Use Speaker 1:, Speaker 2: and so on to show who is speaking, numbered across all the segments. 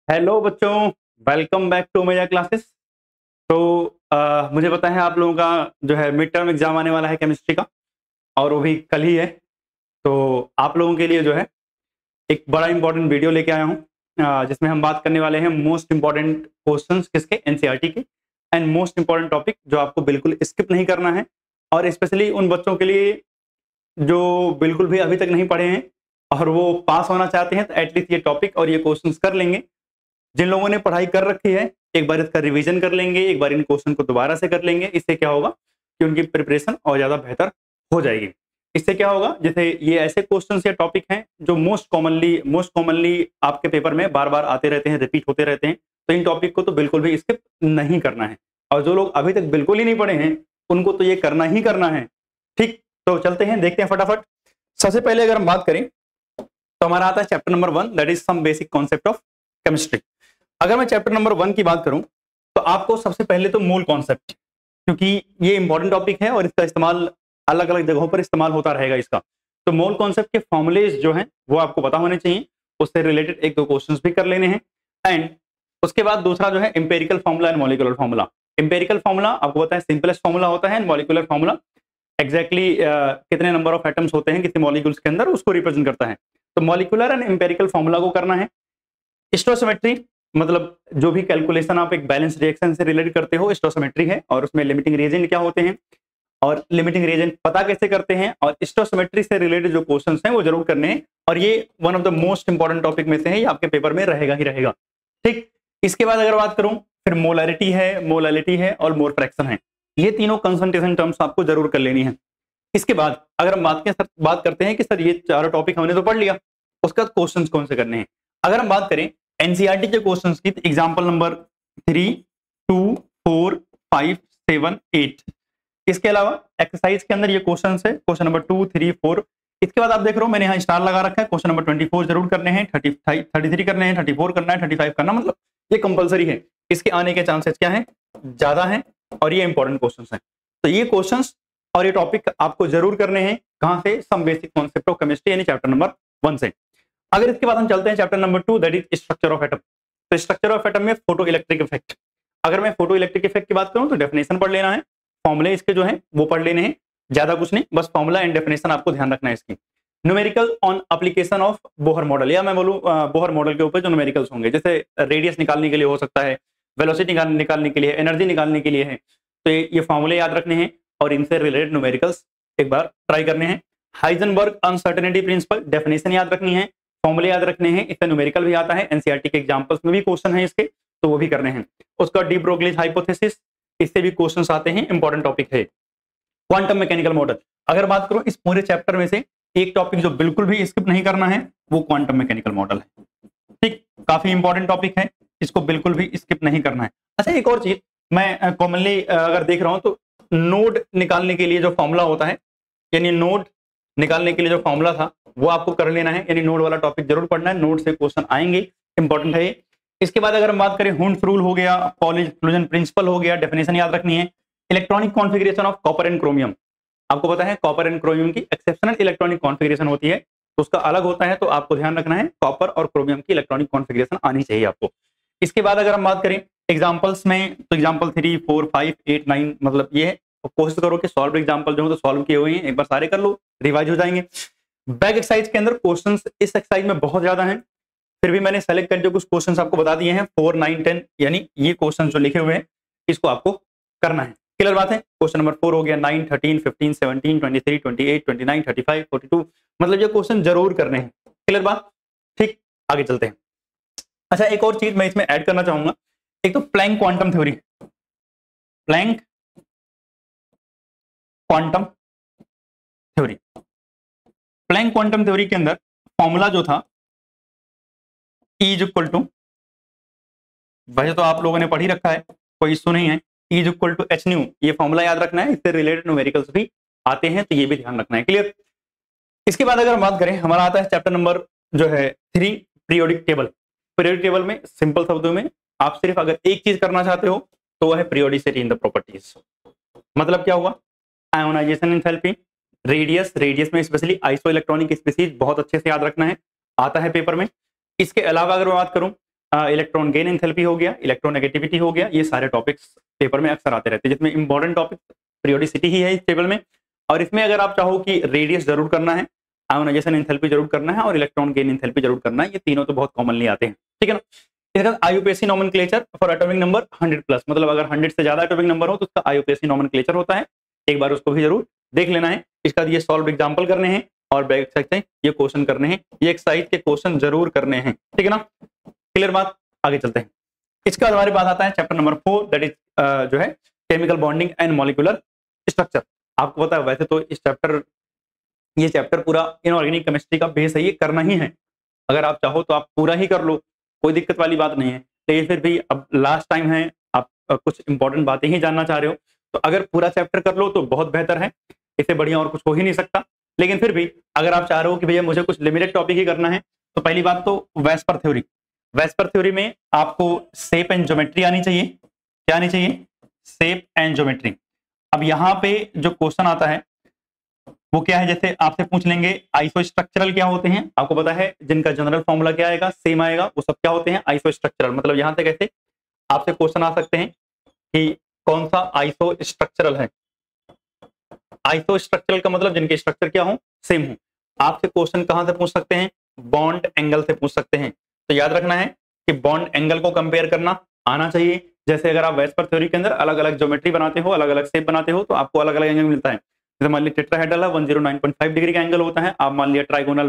Speaker 1: Hello बच्चों, welcome back to मेरा classes. तो मुझे पता है आप लोगों का जो है मिड टर्म एग्जाम आने वाला है केमिस्ट्री का, और वो भी कल ही है। तो आप लोगों के लिए जो है एक बड़ा इंपॉर्टेंट वीडियो लेके आया हूँ, जिसमें हम बात करने वाले हैं मोस्ट इंपॉर्टेंट क्वेश्चंस किसके, एनसीईआरटी के, एंड मोस्ट इंपॉर्टेंट टॉपिक जो आपको बिल्कुल स्किप नहीं करना है। और स्पेशली उन बच्चों के लिए जो बिल्कुल भी अभी तक नहीं पढ़े हैं और वो पास होना चाहते हैं, तो एटलीस्ट ये टॉपिक और ये क्वेश्चंस कर लेंगे। जिन लोगों ने पढ़ाई कर रखी है एक बार इसका रिवीजन कर लेंगे, एक बार इन क्वेश्चन को दोबारा से कर लेंगे। इससे क्या होगा कि उनकी प्रिपरेशन और ज़्यादा बेहतर हो जाएगी। इससे क्या होगा, जैसे ये ऐसे क्वेश्चन या टॉपिक हैं जो मोस्ट कॉमनली आपके पेपर में बार बार आते रहते हैं, रिपीट होते रहते हैं। तो इन टॉपिक को तो बिल्कुल भी स्किप नहीं करना है, और जो लोग अभी तक बिल्कुल ही नहीं पढ़े हैं उनको तो ये करना ही करना है। ठीक, तो चलते हैं, देखते हैं फटाफट। सबसे पहले अगर हम बात करें तो हमारा आता है chapter number 1, that is some basic concept of chemistry. अगर मैं चैप्टर नंबर 1 की बात करूं तो आपको सबसे पहले तो मूल कॉन्सेप्ट, क्योंकि ये इंपॉर्टेंट टॉपिक है और इसका इस्तेमाल अलग अलग जगहों पर इस्तेमाल होता रहेगा इसका। तो मूल कॉन्सेप्ट के फॉर्मुलेज जो हैं वो आपको पता होने चाहिए, उससे रिलेटेड एक दो क्वेश्चंस भी कर लेने हैं। एंड उसके बाद दूसरा जो है empirical formula and molecular formula. Empirical formula आपको पता है सिंपलेस्ट फार्मूला होता है, एंड मॉलिक्यूलर फार्मूला एग्जैक्टली कितने नंबर ऑफ एटम्स होते हैं कितने मॉलिक्यूल्स के अंदर, उसको रिप्रेजेंट करता है। तो मॉलिक्यूलर एंड एम्पेरिकल फार्मूला को करना है। स्टोसिमेट्री मतलब जो भी कैलकुलेशन आप एक बैलेंस रिएक्शन से रिलेट करते हो, स्टोसिमेट्री है, और उसमें लिमिटिंग रिएजेंट क्या होते हैं और लिमिटिंग रिएजेंट पता कैसे करते हैं, और स्टोसिमेट्री से रिलेटेड जो क्वेश्चंस हैं वो जरूर करने हैं। और ये one of the most important topic में से है, ये आपके पेपर में रहेगा ही रहेगा। ठीक, इसके बाद अगर बात करूं फिर मोलालिटी है और मोल फ्रैक्शन है। ये तीनों कंसंट्रेशन टर्म्स आपको जरूर कर लेनी है। इसके बाद अगर हम बात करते हैं कि सर ये चारों टॉपिक हमने तो पढ़ लिया, उसका क्वेश्चंस कौन से करने हैं। अगर हम बात करें एनसीईआरटी के क्वेश्चंस की, एग्जांपल नंबर 3, 2, 4, 5, 7, 8। इसके अलावा एक्सरसाइज के अंदर ये क्वेश्चन है, क्वेश्चन नंबर 2, 3, 4। इसके बाद आप देख रहे हो मैंने यहाँ स्टार लगा रखा है, क्वेश्चन नंबर 24 जरूर करने हैं, 33 करने हैं, 34 करना है, 35 करना, मतलब ये कंपलसरी है। इसके आने के चांसेस क्या है, ज्यादा है, और ये इंपॉर्टेंट क्वेश्चन है। तो ये क्वेश्चन और ये टॉपिक आपको जरूर करने हैं। कहां से, some basic concept of chemistry यानी चैप्टर नंबर 1 से। अगर इसके बाद हम चलते हैं chapter number 2, that is structure of atom. तो स्ट्रक्चर ऑफ एटम में फोटो इलेक्ट्रिक इफेक्ट। अगर मैं फोटो इलेक्ट्रिक इफेक्ट की बात करूं तो डेफिनेशन पढ़ लेना है, फॉर्मुले इसके जो है वो पढ़ लेने हैं, ज्यादा कुछ नहीं, बस फॉर्मुला एंड डेफिनेशन आपको ध्यान रखना है इसकी। Numerical on application of Bohr model, या मैं बोलूं बोहर मॉडल के ऊपर जो न्यूमेरिकल्स होंगे, जैसे रेडियस निकालने के लिए हो सकता है, वेलोसिटी निकालने के लिए, एनर्जी निकालने के लिए है। तो ये फॉर्मूले याद रखने हैं और इनसे रिलेटेड न्यूमेरिकल्स एक बार ट्राई करने हैं। हाइजेनबर्ग अनसर्टेनिटी प्रिंसिपल, डेफिनेशन याद रखनी है, फॉर्मूले याद रखने हैं, इससे न्यूमेरिकल भी आता है, एनसीईआरटी के एग्जांपल्स में भी क्वेश्चन है इसके, तो वो भी करने हैं। उसका डी ब्रोगलीज हाइपोथेसिस, इससे भी क्वेश्चंस आते हैं, इंपॉर्टेंट टॉपिक है। क्वांटम मैकेनिकल मॉडल, अगर बात करूं इस पूरे चैप्टर में से एक टॉपिक जो बिल्कुल भी स्किप नहीं करना है वो क्वांटम मैकेनिकल मॉडल है। ठीक, काफी इंपॉर्टेंट टॉपिक है, इसको बिल्कुल भी स्किप नहीं करना है। अच्छा, एक और चीज मैं कॉमनली अगर देख रहा हूं तो नोड निकालने के लिए जो फॉर्मूला होता है, यानी नोड निकालने के लिए जो फॉर्मूला था वो आपको कर लेना है, यानी नोड वाला टॉपिक जरूर पढ़ना है, नोड से क्वेश्चन आएंगे, इंपॉर्टेंट है ये। इसके बाद अगर हम बात करें हुंड्स रूल हो गया, पॉली एक्सक्लूजन प्रिंसिपल हो गया, डेफिनेशन याद रखनी है। Electronic configuration of copper and chromium, आपको पता है कॉपर एंड क्रोमियम की एक्सेप्शनल इलेक्ट्रॉनिक कॉन्फिगरेशन होती है, तो उसका अलग होता है, तो आपको ध्यान रखना है कॉपर और क्रोमियम की इलेक्ट्रॉनिक कॉन्फिगरेशन आनी चाहिए आपको। इसके बाद अगर हम बात करें एग्जांपल्स में, तो एग्जांपल 3, 4, 5, 8, 9, मतलब ये है, कोशिश करो कि सॉल्व एग्जांपल जो हो तो सॉल्व किए हुए हैं, एक बार सारे कर लो, रिवाइज हो जाएंगे। बैक एक्सरसाइज के अंदर क्वेश्चंस इस एक्सरसाइज में बहुत ज्यादा हैं, फिर भी मैंने सेलेक्ट करके कुछ क्वेश्चंस आपको बता दिए हैं, 4, 9, 10, यानी ये क्वेश्चंस जो लिखे हुए हैं इसको आपको करना है। क्लियर बात है। क्वेश्चन नंबर 4 हो गया, 9, 13, 15, 17, 23, 28, 29, 35, 42, मतलब ये क्वेश्चन जरूर करने हैं। क्लियर बात। ठीक, आगे चलते हैं। अच्छा, एक और चीज मैं इसमें ऐड करना चाहूंगा, एक तो Planck quantum theory, Planck quantum theory. Planck quantum theory के अंदर फॉर्मूला जो था E इज इक्वल टू, वैसे तो आप लोगों ने पढ़ ही रखा है, कोई इश्यू नहीं है, E is equal to H nu, ये फॉर्मूला याद रखना है, इससे रिलेटेड न्यूमेरिकल्स भी आते हैं, तो ये भी ध्यान रखना है। क्लियर। इसके बाद अगर हम बात करें, हमारा आता है चैप्टर नंबर जो है 3, पीरियोडिक टेबल। पीरियोडिक टेबल में सिंपल शब्दों में आप सिर्फ अगर एक चीज करना चाहते हो तो वह है पीरियोडिसिटी इन द प्रॉपर्टीज। मतलब क्या हुआ, आयोनाइजेशन एंथैल्पी, रेडियस में स्पेशली आइसो इलेक्ट्रॉनिक स्पीसीज बहुत अच्छे से याद रखना है, आता है पेपर में। इसके अलावा अगर मैं बात करूं इलेक्ट्रॉन गेन एंथैल्पी हो गया, इलेक्ट्रोनेगेटिविटी हो गया, ये सारे टॉपिक्स पेपर में अक्सर आते रहते हैं, जिसमें इंपॉर्टेंट टॉपिक पीरियोडिसिटी ही है इस टेबल में। और इसमें अगर आप चाहो कि रेडियस जरूर करना है, आयोनाइजेशन एंथैल्पी जरूर करना है और इलेक्ट्रॉन गेन एंथैल्पी जरूर करना है, ये तीनों तो बहुत कॉमनली आते हैं, ठीक है ना। इसके बाद IUPAC nomenclature for atomic number 100 plus, मतलब अगर 100 से ज्यादा एटॉमिक नंबर हो तो उसका आईयूपीएसी नोमेनक्लेचर होता है, एक बार उसको भी जरूर देख लेना है। इसका ये सॉल्व एग्जांपल करने हैं और बैक साइड से ये क्वेश्चन करने हैं, ये एक्सरसाइज के क्वेश्चन जरूर करने हैं, ठीक है ना। क्लियर बात, आगे चलते हैं। इसका हमारे पास आता है चैप्टर नंबर 4, दैट इज जो है chemical bonding and molecular structure. आपको पता है वैसे तो ये चैप्टर पूरा इनऑर्गेनिक केमिस्ट्री का बेस है, ये करना ही है, अगर आप चाहो तो आप पूरा ही कर लो, कोई दिक्कत वाली बात नहीं है। लेकिन फिर भी अब लास्ट टाइम है, आप कुछ इंपॉर्टेंट बातें ही जानना चाह रहे हो, तो अगर पूरा चैप्टर कर लो तो बहुत बेहतर है, इससे बढ़िया और कुछ हो ही नहीं सकता। लेकिन फिर भी अगर आप चाह रहे हो कि भैया मुझे कुछ लिमिटेड टॉपिक ही करना है, तो पहली बात तो वेस्पर थ्योरी, वेस्पर थ्योरी में आपको शेप एंड ज्योमेट्री आनी चाहिए। क्या आनी चाहिए? Shape and geometry. अब यहाँ पे जो क्वेश्चन आता है वो क्या है, जैसे आपसे पूछ लेंगे आइसोस्ट्रक्चरल क्या होते हैं, आपको पता है जिनका जनरल फॉर्मूला क्या आएगा, सेम आएगा, वो सब क्या होते हैं? आइसोस्ट्रक्चरल। मतलब यहाँ से कैसे आपसे क्वेश्चन आ सकते हैं कि कौन सा आइसोस्ट्रक्चरल है। आइसोस्ट्रक्चरल का मतलब जिनके स्ट्रक्चर क्या हो, सेम हो। आपसे क्वेश्चन कहां से पूछ सकते हैं? बॉन्ड एंगल से पूछ सकते हैं। तो याद रखना है कि बॉन्ड एंगल को कंपेयर करना आना चाहिए। जैसे अगर आप वेस्पर थ्योरी के अंदर अलग अलग ज्योमेट्री बनाते हो, अलग अलग शेप बनाते हो, तो आपको अलग अलग एंगल मिलता है। जैसे मान लिया टेट्राहेड्रल है, 109.5 डिग्री का एंगल होता है। आप मान लिया ट्राइगोनल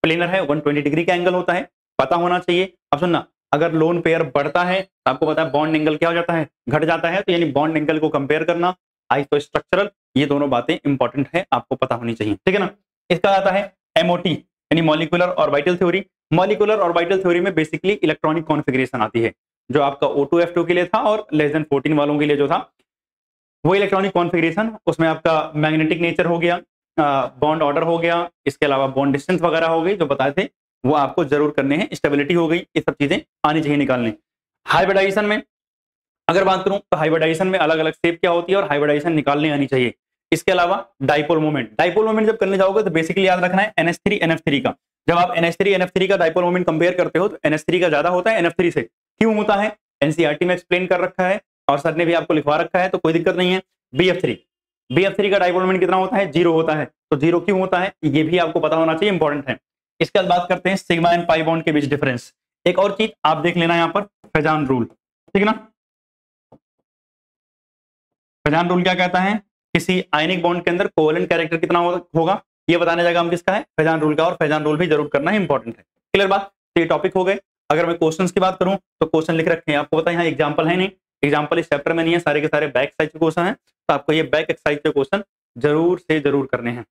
Speaker 1: प्लेनर है, 120 डिग्री का एंगल होता है, पता होना चाहिए। अब सुनना, अगर लोन पेयर बढ़ता है तो आपको पता है बॉन्ड एंगल क्या हो जाता है, घट जाता है, तो यानी बॉन्ड एंगल को कंपेयर करना, आइसोस्ट्रक्चरल, ये दोनों बातें इंपॉर्टेंट है, आपको पता होनी चाहिए, ठीक है ना। इसका आता है एमओटी यानी molecular orbital theory. Molecular orbital theory में बेसिकली इलेक्ट्रॉनिक कॉन्फ़िगरेशन आती है, जो आपका O2F2 के लिए था और लेस देन 14 वालों के लिए जो था वो इलेक्ट्रॉनिक कॉन्फ़िगरेशन, उसमें आपका मैग्नेटिक नेचर हो गया, बॉन्ड ऑर्डर हो गया, इसके अलावा बॉन्ड डिस्टेंस वगैरह हो गई जो बताए थे, वो आपको जरूर करने हैं। स्टेबिलिटी हो गई, ये सब चीजें आनी चाहिए निकालने। हाइब्रिडाइजेशन में अगर बात करूं तो हाइब्रिडाइजेशन में अलग अलग शेप क्या होती है और हाइब्रिडाइजेशन निकालने आनी चाहिए। इसके अलावा डाइपोल मोमेंट, डाइपोल मोमेंट जब करने जाओगे तो बेसिकली याद रखना है NH3 NF3 का। जब आप NH3 NF3 का डाइपोल मोमेंट कंपेयर करते हो तो NH3 का ज्यादा होता है NF3 से। क्यों होता है? एनसीईआरटी में एक्सप्लेन कर रखा है और सर ने भी आपको लिखवा रखा है, तो कोई दिक्कत नहीं है। BF3 का डाइपोल मोमेंट कितना होता है? 0 होता है। तो 0 क्यों होता है ये भी आपको पता होना चाहिए, इंपॉर्टेंट है। इसके बाद बात करते हैं सिग्मा एंड पाई बॉन्ड के बीच डिफरेंस। एक और चीज आप देख लेना यहाँ पर, फेजान रूल, ठीक है ना। फेजान रूल क्या कहता है? किसी आयनिक बॉन्ड के अंदर कोवेलेंट कैरेक्टर कितना होगा, ये बताने जाएगा हम किसका है, फेजान रूल का। और फेजान रूल भी जरूर करना है, इंपॉर्टेंट है। क्लियर बात? तो ये टॉपिक हो गए। अगर मैं क्वेश्चंस की बात करूं तो क्वेश्चन लिख रखे हैं, आपको पता है यहाँ एग्जांपल है नहीं, एग्जांपल इस चैप्टर में नहीं है, सारे के सारे बैक एक्सरसाइज के क्वेश्चन हैं, तो आपको ये बैक एक्सरसाइज के क्वेश्चन जरूर से जरूर करने हैं।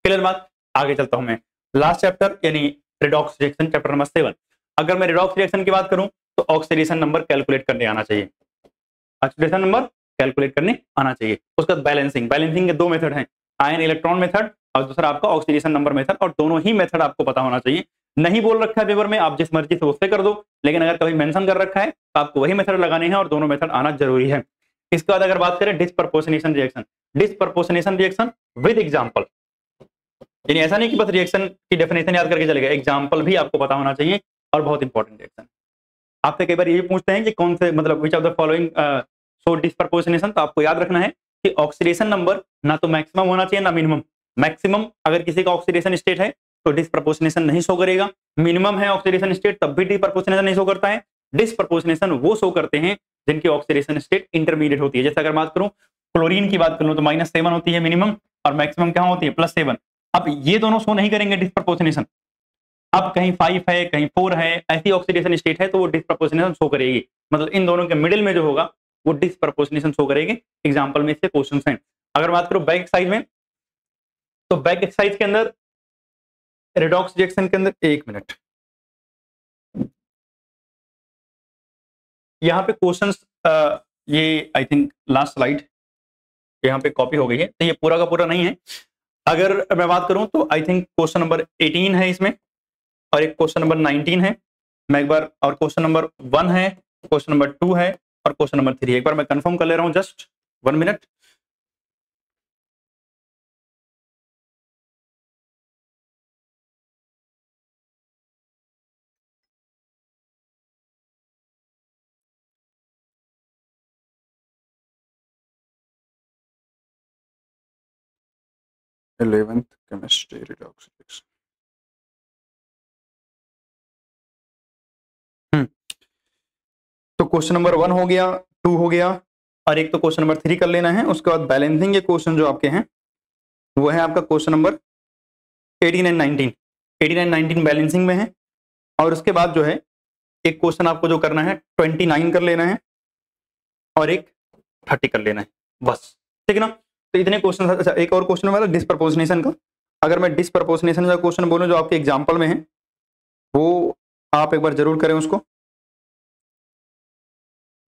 Speaker 1: क्लियर बात? आगे चलता हूं मैं। लास्ट चैप्टर यानी रिडॉक्स रिएक्शन, चैप्टर नंबर 7। अगर मैं रिडॉक्स रिएक्शन की बात करूं तो ऑक्सीडेशन नंबर कैलकुलेट करने आना चाहिए, ऑक्सीडेशन नंबर कैलकुलेट करने आना चाहिए। उसके बाद बैलेंसिंग, बैलेंसिंग के दो मेथड हैं, आयन इलेक्ट्रॉन मेथड और दूसरा आपका ऑक्सीडेशन नंबर मेथड, और दोनों ही मेथड आपको पता होना चाहिए। नहीं बोल रखा है पेपर में, आप जिस मर्जी से उससे कर दो, लेकिन अगर कभी मेंशन कर रखा है तो आपको वही मेथड लगाने हैं और दोनों मेथड आना जरूरी है। इसके बाद अगर बात करें disproportionation reaction, disproportionation reaction with example, यानी ऐसा नहीं कि बस रिएक्शन की डेफिनेशन याद करके चलेगा, एग्जांपल भी आपको पता होना चाहिए और बहुत इंपॉर्टेंट रिएक्शन। आपसे कई बार ये भी पूछते हैं कि कौन से मतलब which of the following show disproportionation, तो आपको याद रखना है कि ऑक्सीडेशन नंबर ना तो मैक्सिमम होना चाहिए ना मिनिमम। मैक्सिमम अगर किसी का ऑक्सीडेशन स्टेट है तो डिस्प्रपोर्शनेशन नहीं शो करेगा, मिनिमम है ऑक्सीडेशन स्टेट तब भी डिस्प्रपोर्शनेशन नहीं शो करता है। डिस्प्रपोर्शनेशन वो शो करते हैं जिनकी ऑक्सीडेशन स्टेट इंटरमीडिएट होती है। जैसे अगर बात करूं क्लोरीन की बात करूं तो -7 होती है मिनिमम और मैक्सिमम क्या होती है +7। अब ये दोनों शो नहीं करेंगे डिस्प्रपोर्शनेशन। अब कहीं 5 है कहीं 4 है, ऐसी ऑक्सीडेशन स्टेट है तो वो डिस्प्रपोर्शनेशन शो करेगी, मतलब इन दोनों के मिडिल में जो होगा वो डिस्प्रपोर्शनेशन शो करेगी। एग्जांपल में इससे क्वेश्चंस हैं। अगर बात करो बैक एक्सरसाइज में, तो बैक एक्सरसाइज के अंदर रेडॉक्स रिएक्शन के अंदर, एक मिनट, यहाँ पे क्वेश्चंस ये आई थिंक लास्ट स्लाइड यहाँ पे कॉपी हो गई है, तो ये पूरा का पूरा नहीं है। अगर मैं बात करूं तो आई थिंक क्वेश्चन नंबर 18 है इसमें और एक क्वेश्चन नंबर 19 है। मैं एक बार, और क्वेश्चन नंबर 1 है, क्वेश्चन नंबर 2 है और क्वेश्चन नंबर 3, एक बार मैं कंफर्म कर ले रहा हूं, just 1 minute. 11th chemistry redox reaction. तो क्वेश्चन नंबर 1 हो गया, 2 हो गया, और एक तो क्वेश्चन नंबर 3 कर लेना है। उसके बाद बैलेंसिंग के क्वेश्चन जो आपके हैं वो है आपका question number 18 and 19। 18 and 19 balancing में है। और उसके बाद जो है एक क्वेश्चन आपको जो करना है 29 कर लेना है और एक 30 कर लेना है, बस। ठीक है ना। तो इतने क्वेश्चन। अच्छा, एक और क्वेश्चन वाला डिस्प्रपोर्शनेशन का। अगर मैं डिस्प्रपोर्शनेशन का क्वेश्चन बोलूं जो आपके एग्जाम्पल में है, वो आप एक बार जरूर करें उसको।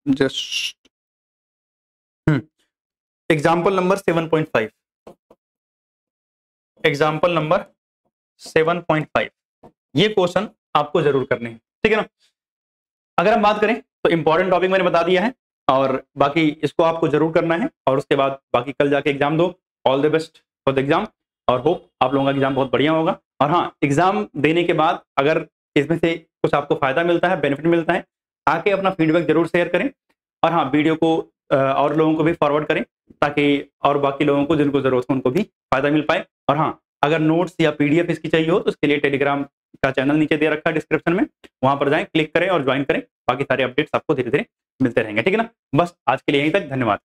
Speaker 1: Just example number 7.5। Example number 7.5 ये क्वेश्चन आपको जरूर करने हैं। ठीक है ना। अगर हम बात करें तो इंपॉर्टेंट टॉपिक मैंने बता दिया है, और बाकी इसको आपको जरूर करना है, और उसके बाद बाकी कल जाके एग्जाम दो। All the best for the exam, और होप आप लोगों का एग्जाम बहुत बढ़िया होगा। और हाँ, एग्जाम देने के बाद अगर इसमें से कुछ आपको फायदा मिलता है, बेनिफिट मिलता है, आके अपना फीडबैक जरूर शेयर करें। और हाँ, वीडियो को और लोगों को भी फॉरवर्ड करें, ताकि और बाकी लोगों को जिनको जरूरत हो उनको भी फायदा मिल पाए। और हाँ, अगर नोट्स या पीडीएफ इसकी चाहिए हो तो उसके लिए टेलीग्राम का चैनल नीचे दे रखा है डिस्क्रिप्शन में, वहां पर जाएं, क्लिक करें और ज्वाइन करें। बाकी सारे अपडेट्स आपको धीरे धीरे मिलते रहेंगे। ठीक है ना। बस आज के लिए यहीं तक, धन्यवाद।